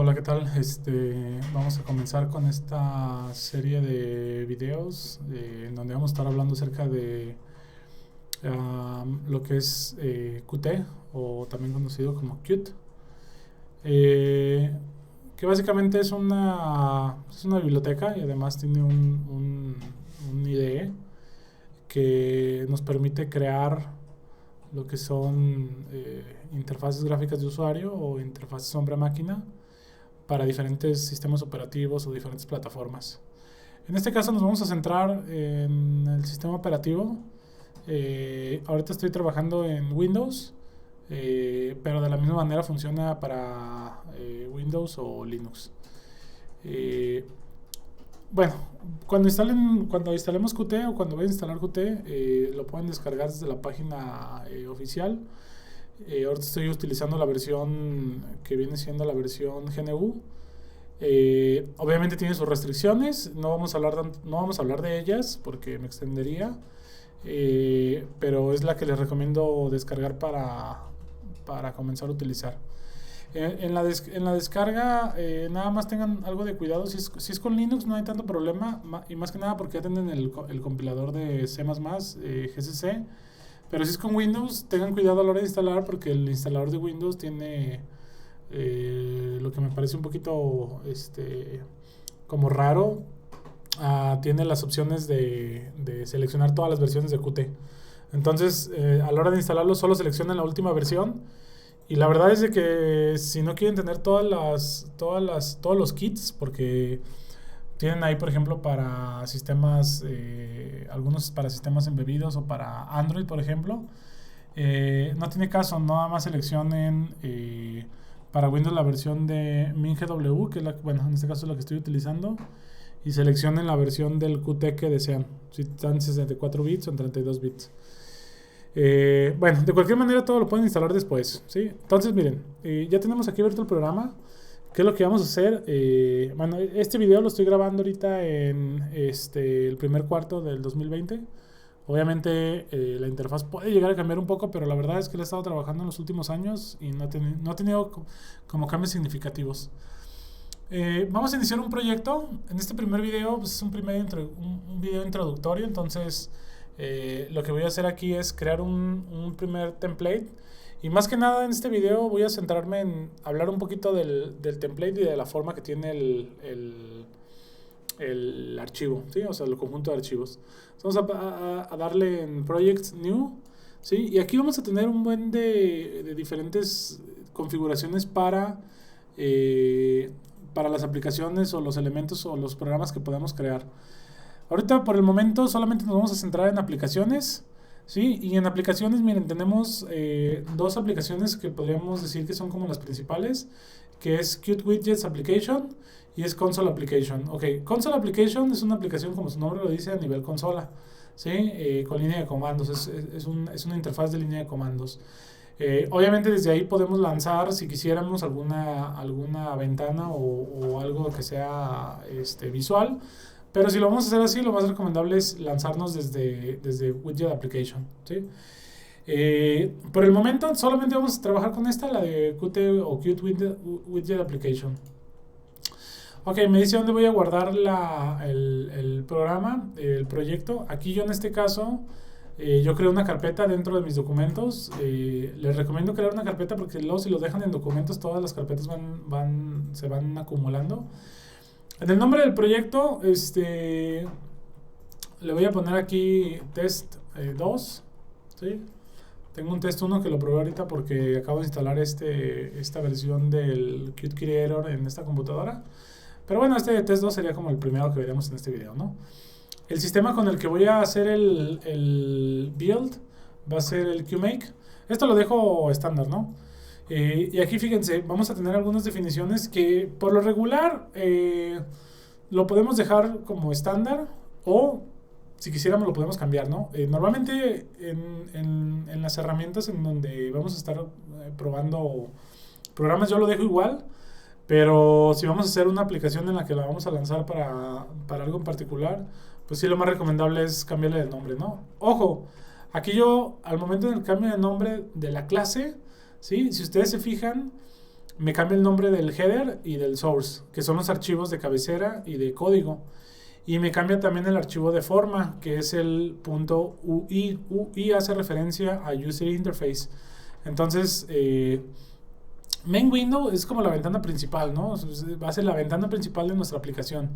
Hola, ¿qué tal? Vamos a comenzar con esta serie de videos en donde vamos a estar hablando acerca de lo que es Qt o también conocido como Qt, eh, que básicamente es una biblioteca y además tiene un IDE que nos permite crear lo que son interfaces gráficas de usuario o interfaces hombre-máquina para diferentes sistemas operativos o diferentes plataformas. En este caso nos vamos a centrar en el sistema operativo. Ahorita estoy trabajando en Windows, pero de la misma manera funciona para Windows o Linux. Eh, bueno, cuando instalemos Qt o cuando voy a instalar Qt, lo pueden descargar desde la página oficial. Ahorita estoy utilizando la versión que viene siendo la versión GNU. Obviamente tiene sus restricciones, no vamos a hablar de ellas porque me extendería, pero es la que les recomiendo descargar para comenzar a utilizar. En la descarga, nada más tengan algo de cuidado. Si es con Linux no hay tanto problema, y más que nada porque ya tienen el compilador de C++, GCC. Pero si es con Windows, tengan cuidado a la hora de instalar porque el instalador de Windows tiene lo que me parece un poquito como raro. Tiene las opciones de seleccionar todas las versiones de Qt. Entonces, a la hora de instalarlo, solo seleccionan la última versión. Y la verdad es de que si no quieren tener todos los kits, porque tienen ahí, por ejemplo, para sistemas, algunos para sistemas embebidos o para Android, por ejemplo, no tiene caso, nada más seleccionen para Windows la versión de MinGW, que es bueno, en este caso es la que estoy utilizando, y seleccionen la versión del Qt que desean, si están en 64 bits o en 32 bits. Bueno, de cualquier manera todo lo pueden instalar después, ¿sí? Entonces miren, ya tenemos aquí abierto el programa. ¿Qué es lo que vamos a hacer? Bueno, este video lo estoy grabando ahorita en el primer cuarto del 2020. Obviamente la interfaz puede llegar a cambiar un poco, pero la verdad es que la he estado trabajando en los últimos años y no ha tenido como cambios significativos. Vamos a iniciar un proyecto. En este primer video pues, es un video introductorio, entonces lo que voy a hacer aquí es crear un primer template. Y más que nada en este video voy a centrarme en hablar un poquito del template y de la forma que tiene el archivo, ¿sí? O sea, el conjunto de archivos. Entonces vamos a darle en Project New, ¿sí? Y aquí vamos a tener un buen de diferentes configuraciones para las aplicaciones o los elementos o los programas que podamos crear. Ahorita por el momento solamente nos vamos a centrar en aplicaciones. Sí, y en aplicaciones, miren, tenemos dos aplicaciones que podríamos decir que son como las principales, que es Qt Widgets Application y es Console Application. Ok, Console Application es una aplicación, como su nombre lo dice, a nivel consola, ¿sí? Con línea de comandos, es una interfaz de línea de comandos. Obviamente desde ahí podemos lanzar, si quisiéramos, alguna ventana o algo que sea visual. Pero si lo vamos a hacer así, lo más recomendable es lanzarnos desde Widget Application, ¿sí? Por el momento solamente vamos a trabajar con esta, la de Qt o Qt Widget Application. Ok, me dice dónde voy a guardar el programa, el proyecto. Aquí yo en este caso, yo creo una carpeta dentro de mis documentos. Les recomiendo crear una carpeta porque luego si lo dejan en documentos, todas las carpetas se van acumulando. En el nombre del proyecto, le voy a poner aquí test 2, ¿sí? Tengo un test 1 que lo probé ahorita porque acabo de instalar esta versión del Qt Creator en esta computadora. Pero bueno, este test 2 sería como el primero que veremos en este video, ¿no? El sistema con el que voy a hacer el build va a ser el QMake. Esto lo dejo estándar, ¿no? Y aquí fíjense, vamos a tener algunas definiciones que por lo regular lo podemos dejar como estándar o si quisiéramos lo podemos cambiar, ¿no? Normalmente en las herramientas en donde vamos a estar probando programas yo lo dejo igual, pero si vamos a hacer una aplicación en la que la vamos a lanzar para algo en particular, pues sí lo más recomendable es cambiarle el nombre, ¿no? Ojo, aquí yo al momento del cambio de nombre de la clase, ¿sí? Si ustedes se fijan, me cambia el nombre del header y del source, que son los archivos de cabecera y de código. Y me cambia también el archivo de forma, que es el .ui. UI hace referencia a User Interface. Entonces, main window es como la ventana principal, ¿no? Va a ser la ventana principal de nuestra aplicación.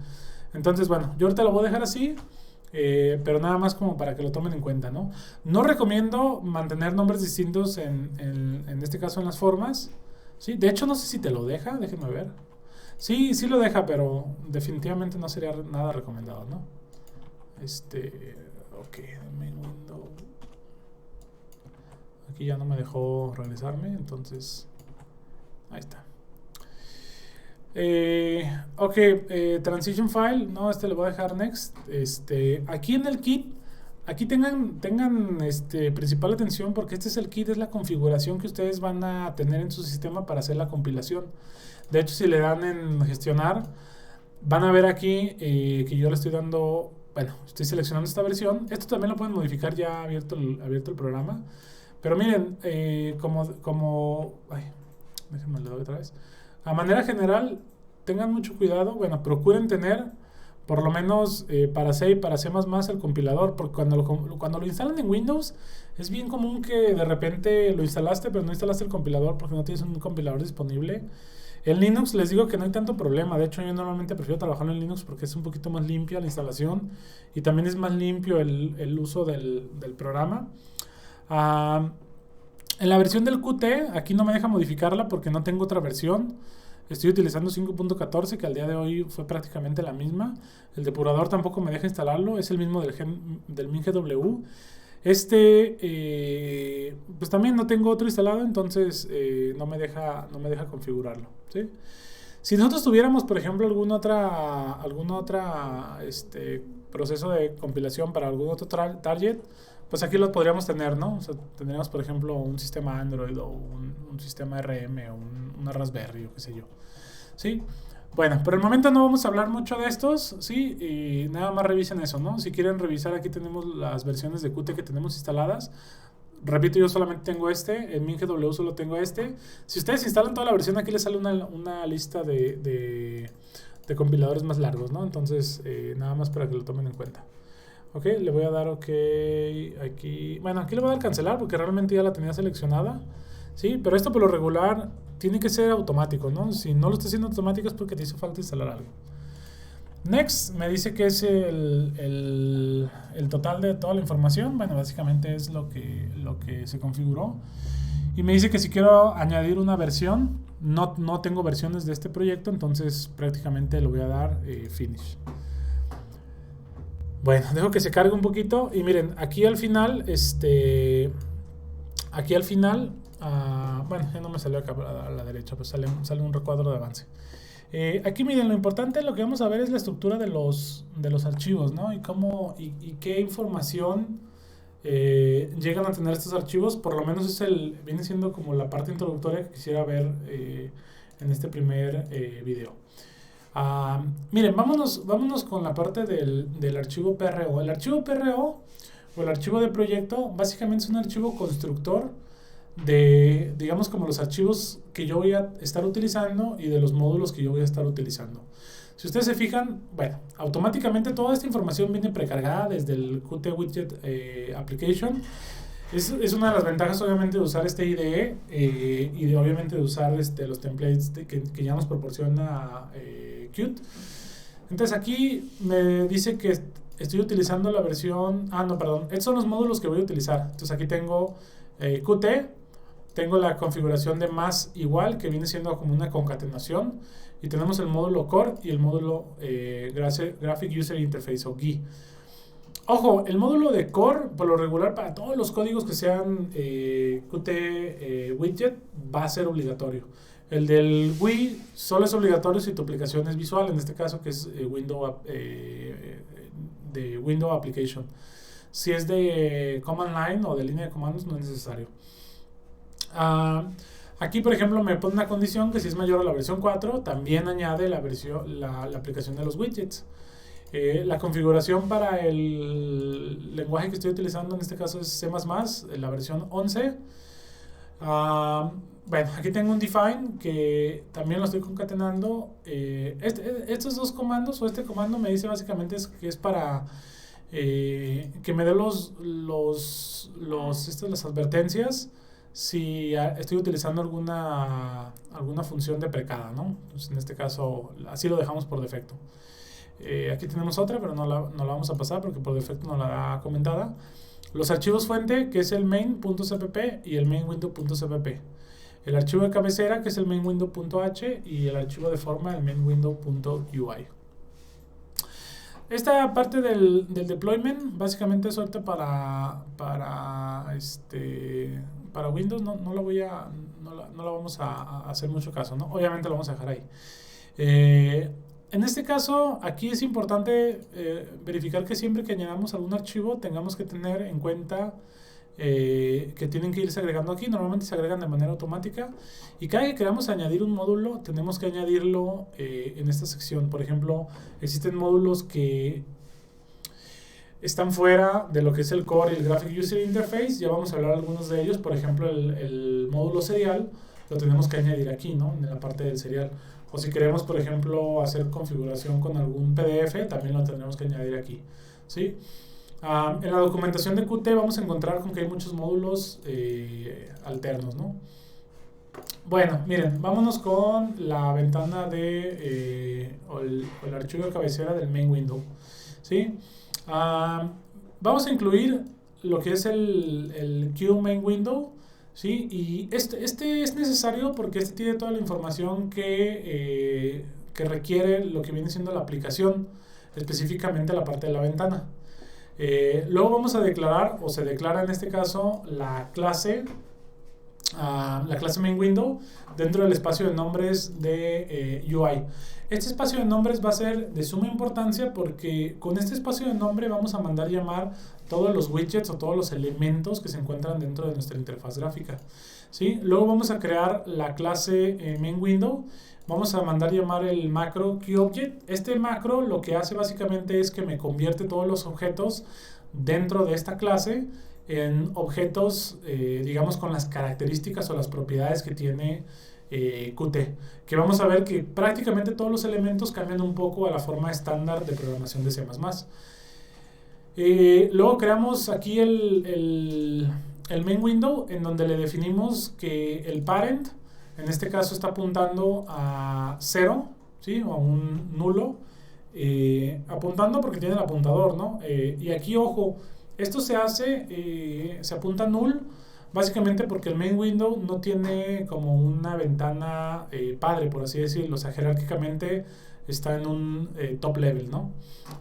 Entonces, bueno, yo ahorita lo voy a dejar así, pero nada más como para que lo tomen en cuenta, ¿no? No recomiendo mantener nombres distintos en este caso en las formas, ¿sí? De hecho, no sé si te lo deja, déjenme ver. Sí, sí lo deja, pero definitivamente no sería nada recomendado, ¿no? Ok, main window. Aquí ya no me dejó regresarme, entonces ahí está. Ok, transition file, no, le voy a dejar next. Aquí en el kit, aquí tengan principal atención, porque este es el kit, es la configuración que ustedes van a tener en su sistema para hacer la compilación. De hecho, si le dan en gestionar, van a ver aquí que yo le estoy dando, bueno, estoy seleccionando esta versión. Esto también lo pueden modificar ya abierto el programa. Pero miren, ay, déjenme le doy otra vez. A manera general, tengan mucho cuidado. Bueno, procuren tener por lo menos para C y para C++ el compilador, porque cuando lo instalan en Windows es bien común que de repente lo instalaste pero no instalaste el compilador porque no tienes un compilador disponible. En Linux les digo que no hay tanto problema. De hecho, yo normalmente prefiero trabajar en Linux porque es un poquito más limpia la instalación y también es más limpio el uso del programa. En la versión del Qt, aquí no me deja modificarla porque no tengo otra versión. Estoy utilizando 5.14, que al día de hoy fue prácticamente la misma. El depurador tampoco me deja instalarlo, es el mismo del MinGW. Pues también no tengo otro instalado, entonces no me deja configurarlo, ¿sí? Si nosotros tuviéramos, por ejemplo, algún otra proceso de compilación para algún otro target, pues aquí lo podríamos tener, ¿no? O sea, tendríamos, por ejemplo, un sistema Android o un sistema RM o una Raspberry o qué sé yo, ¿sí? Bueno, por el momento no vamos a hablar mucho de estos, ¿sí? Y nada más revisen eso, ¿no? Si quieren revisar, aquí tenemos las versiones de Qt que tenemos instaladas. Repito, yo solamente tengo en MinGW solo tengo Si ustedes instalan toda la versión, aquí les sale una lista de compiladores más largos, ¿no? Entonces, nada más para que lo tomen en cuenta. Ok, le voy a dar OK aquí. Bueno, aquí le voy a dar cancelar porque realmente ya la tenía seleccionada, ¿sí? Pero esto por lo regular tiene que ser automático, ¿no? Si no lo está haciendo automático es porque te hizo falta instalar algo. Next me dice que es el total de toda la información. Bueno, básicamente es lo que se configuró. Y me dice que si quiero añadir una versión, no tengo versiones de este proyecto, entonces prácticamente le voy a dar Finish. Bueno, dejo que se cargue un poquito. Y miren, aquí al final, bueno, ya no me salió acá a la derecha, pues sale un recuadro de avance. Aquí miren, lo importante, lo que vamos a ver es la estructura de los archivos, ¿no? Y qué información llegan a tener estos archivos. Por lo menos viene siendo como la parte introductoria que quisiera ver en este primer video. Miren, vámonos con la parte del archivo PRO. El archivo PRO o el archivo de proyecto básicamente es un archivo constructor de, digamos, como los archivos que yo voy a estar utilizando y de los módulos que yo voy a estar utilizando. Si ustedes se fijan, bueno, automáticamente toda esta información viene precargada desde el Qt Widget Application. Es una de las ventajas, obviamente, de usar este IDE y obviamente de usar los templates que ya nos proporciona Qt. Entonces aquí me dice que estoy utilizando la versión... no, perdón. Estos son los módulos que voy a utilizar. Entonces aquí tengo Qt, tengo la configuración de más igual, que viene siendo como una concatenación, y tenemos el módulo Core y el módulo Graphic User Interface o GUI. Ojo, el módulo de Core, por lo regular, para todos los códigos que sean Qt Widget, va a ser obligatorio. El del GUI solo es obligatorio si tu aplicación es visual, en este caso que es de Windows Application. Si es de Command Line o de línea de comandos, no es necesario. Aquí, por ejemplo, me pone una condición que si es mayor a la versión 4, también añade la aplicación de los widgets. La configuración para el lenguaje que estoy utilizando en este caso es C++, la versión 11. Bueno, aquí tengo un define que también lo estoy concatenando. Estos dos comandos o este comando me dice básicamente que es para que me dé las advertencias si estoy utilizando alguna función deprecada, ¿no? Entonces, en este caso, así lo dejamos por defecto. Aquí tenemos otra, pero no la vamos a pasar porque por defecto no la da comentada. Los archivos fuente, que es el main.cpp y el mainwindow.cpp. El archivo de cabecera, que es el mainwindow.h, y el archivo de forma, el mainwindow.ui. Esta parte del deployment básicamente es ahorita para Windows. No la vamos a hacer mucho caso, ¿no? Obviamente lo vamos a dejar ahí. En este caso, aquí es importante verificar que siempre que añadamos algún archivo tengamos que tener en cuenta que tienen que irse agregando aquí. Normalmente se agregan de manera automática, y cada que queramos añadir un módulo tenemos que añadirlo en esta sección. Por ejemplo, existen módulos que están fuera de lo que es el core y el graphic user interface. Ya vamos a hablar de algunos de ellos. Por ejemplo, el módulo serial lo tenemos que añadir aquí, ¿no? En la parte del serial. O si queremos, por ejemplo, hacer configuración con algún PDF, también lo tendremos que añadir aquí, ¿sí? En la documentación de Qt vamos a encontrar con que hay muchos módulos alternos, ¿no? Bueno, miren, vámonos con la ventana o el archivo de cabecera del main window, ¿sí? Vamos a incluir lo que es el Q main window, ¿sí? Y este es necesario porque este tiene toda la información que requiere lo que viene siendo la aplicación, específicamente la parte de la ventana. Luego vamos a declarar, o se declara en este caso, la clase main window dentro del espacio de nombres de UI. Este espacio de nombres va a ser de suma importancia porque con este espacio de nombre vamos a mandar llamar todos los widgets o todos los elementos que se encuentran dentro de nuestra interfaz gráfica, ¿sí? Luego vamos a crear la clase main window. Vamos a mandar llamar el macro QObject. Este macro lo que hace básicamente es que me convierte todos los objetos dentro de esta clase en objetos, digamos, con las características o las propiedades que tiene Qt, que vamos a ver que prácticamente todos los elementos cambian un poco a la forma estándar de programación de C++. Luego creamos aquí el main window, en donde le definimos que el parent, en este caso, está apuntando a 0, ¿sí? O a un nulo, apuntando porque tiene el apuntador, ¿no? Y aquí, ojo, esto se apunta null, básicamente porque el main window no tiene como una ventana padre, por así decirlo. O sea, jerárquicamente está en un top level, ¿no?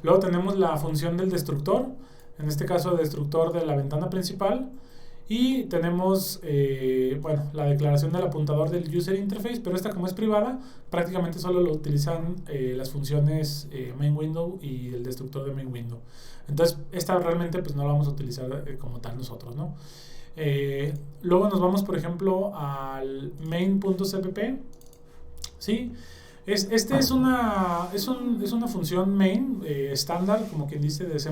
Luego tenemos la función del destructor, en este caso el destructor de la ventana principal. Y tenemos, la declaración del apuntador del user interface, pero esta, como es privada, prácticamente solo lo utilizan las funciones main window y el destructor de main window. Entonces, esta realmente pues no la vamos a utilizar como tal nosotros, ¿no? Luego nos vamos, por ejemplo, al main.cpp, ¿sí? Este es una función main estándar, como quien dice, de C++,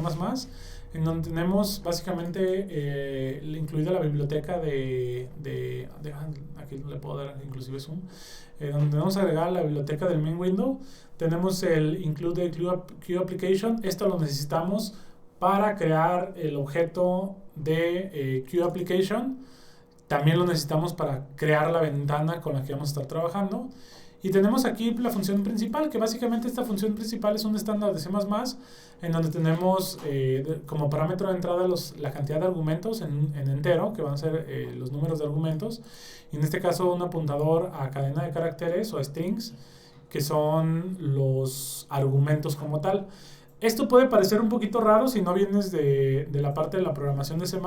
en donde tenemos básicamente incluida la biblioteca aquí le puedo dar inclusive zoom, donde vamos a agregar la biblioteca del main window. Tenemos el include QApplication. Esto lo necesitamos para crear el objeto de QApplication. También lo necesitamos para crear la ventana con la que vamos a estar trabajando. Y tenemos aquí la función principal, que básicamente esta función principal es un estándar de C++, en donde tenemos como parámetro de entrada la cantidad de argumentos en entero, que van a ser los números de argumentos, y en este caso un apuntador a cadena de caracteres o strings, que son los argumentos como tal. Esto puede parecer un poquito raro si no vienes de la parte de la programación de C++,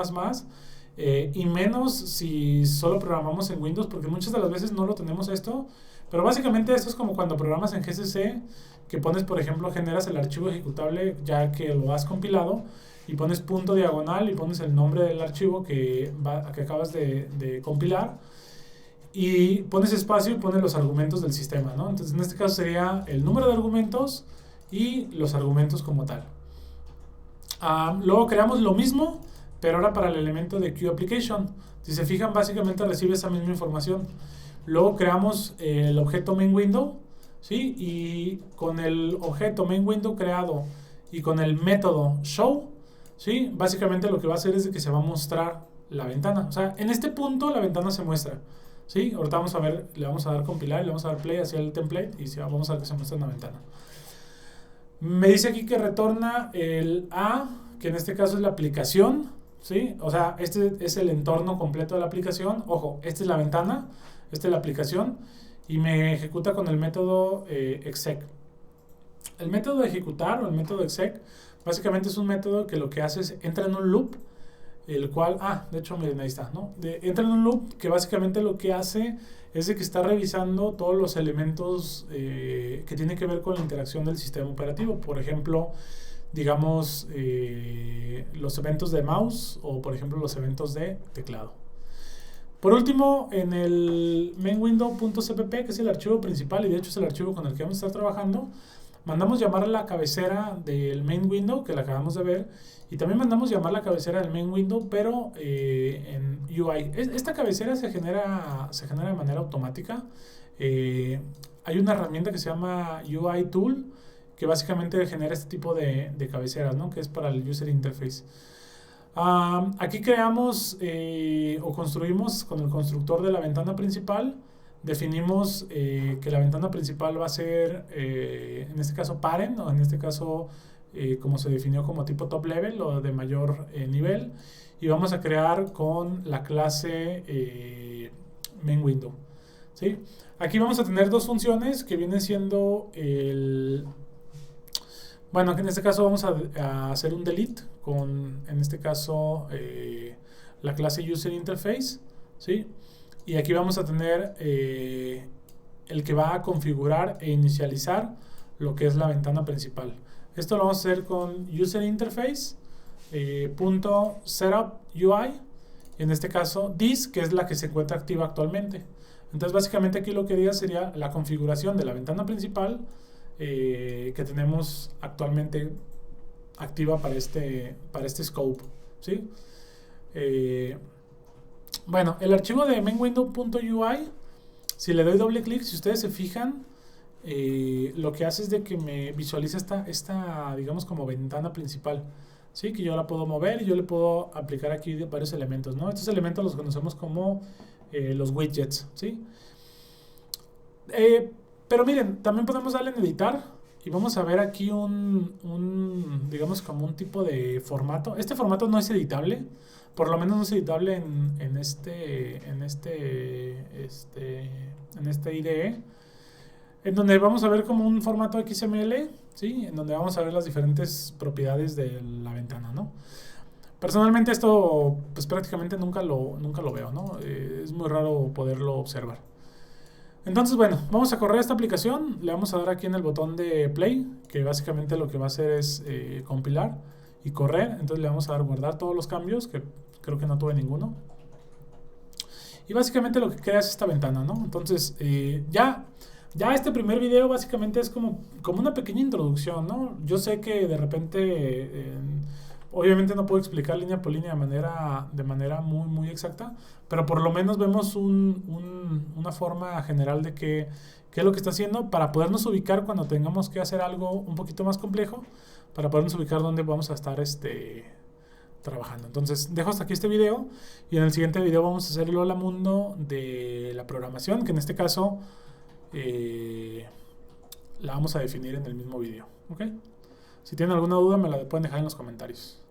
y menos si solo programamos en Windows, porque muchas de las veces no lo tenemos esto. Pero básicamente esto es como cuando programas en GCC, que pones, por ejemplo, generas el archivo ejecutable ya que lo has compilado, y pones punto diagonal y pones el nombre del archivo que acabas de compilar, y pones espacio y pones los argumentos del sistema, ¿no? Entonces, en este caso sería el número de argumentos y los argumentos como tal. Luego creamos lo mismo, pero ahora para el elemento de QApplication. Si se fijan, básicamente recibe esa misma información. Luego creamos el objeto MainWindow, ¿sí? Y con el objeto MainWindow creado y con el método show, ¿sí? Básicamente lo que va a hacer es que se va a mostrar la ventana. O sea, en este punto la ventana se muestra, ¿sí? Ahorita vamos a ver, le vamos a dar compilar, le vamos a dar play hacia el template y vamos a ver que se muestra en la ventana. Me dice aquí que retorna el A, que en este caso es la aplicación, ¿sí? O sea, este es el entorno completo de la aplicación. Ojo, esta es la ventana, esta es la aplicación y me ejecuta con el método exec. El método de ejecutar o el método exec básicamente es un método que lo que hace es entra en un loop, el cual, de hecho miren ahí está, ¿no? Entra en un loop que básicamente lo que hace es de que está revisando todos los elementos que tienen que ver con la interacción del sistema operativo. Por ejemplo, digamos, los eventos de mouse o por ejemplo los eventos de teclado. Por último, en el mainwindow.cpp, que es el archivo principal y de hecho es el archivo con el que vamos a estar trabajando, mandamos llamar a la cabecera del main window, que la acabamos de ver, y también mandamos llamar la cabecera del main window, pero en UI. Esta cabecera se genera de manera automática. Hay una herramienta que se llama UI Tool, que básicamente genera este tipo de cabeceras, ¿no? Que es para el User Interface. Aquí creamos o construimos con el constructor de la ventana principal. Definimos que la ventana principal va a ser, en este caso, parent, o en este caso, como se definió como tipo top level o de mayor nivel. Y vamos a crear con la clase main window, ¿sí? Aquí vamos a tener dos funciones que vienen siendo bueno, en este caso vamos a hacer un delete con, en este caso, la clase user interface, ¿sí? Y aquí vamos a tener el que va a configurar e inicializar lo que es la ventana principal. Esto lo vamos a hacer con user interface punto setup UI, en este caso this, que es la que se encuentra activa actualmente. Entonces básicamente aquí lo que haría sería la configuración de la ventana principal que tenemos actualmente activa para este scope, ¿sí? Bueno, el archivo de mainwindow.ui, si le doy doble clic, si ustedes se fijan, lo que hace es de que me visualiza esta digamos como ventana principal, ¿sí? Que yo la puedo mover y yo le puedo aplicar aquí varios elementos, ¿no? Estos elementos los conocemos como los widgets, ¿sí? Pero miren, también podemos darle en editar y vamos a ver aquí digamos como un tipo de formato. Este formato no es editable, por lo menos no es editable en este IDE, en donde vamos a ver como un formato XML, ¿sí? En donde vamos a ver las diferentes propiedades de la ventana, ¿no? Personalmente esto pues prácticamente nunca lo veo, ¿no? Es muy raro poderlo observar. Entonces, bueno, vamos a correr esta aplicación, le vamos a dar aquí en el botón de play, que básicamente lo que va a hacer es compilar y correr. Entonces le vamos a dar guardar todos los cambios, que creo que no tuve ninguno. Y básicamente lo que crea es esta ventana, ¿no? Entonces, ya este primer video básicamente es como una pequeña introducción, ¿no? Yo sé que de repente, obviamente no puedo explicar línea por línea de manera muy, muy exacta, pero por lo menos vemos una forma general de qué es lo que está haciendo para podernos ubicar cuando tengamos que hacer algo un poquito más complejo, para podernos ubicar dónde vamos a estar trabajando. Entonces, dejo hasta aquí este video y en el siguiente video vamos a hacer el hola mundo de la programación, que en este caso la vamos a definir en el mismo video, ¿ok? Si tienen alguna duda me la pueden dejar en los comentarios.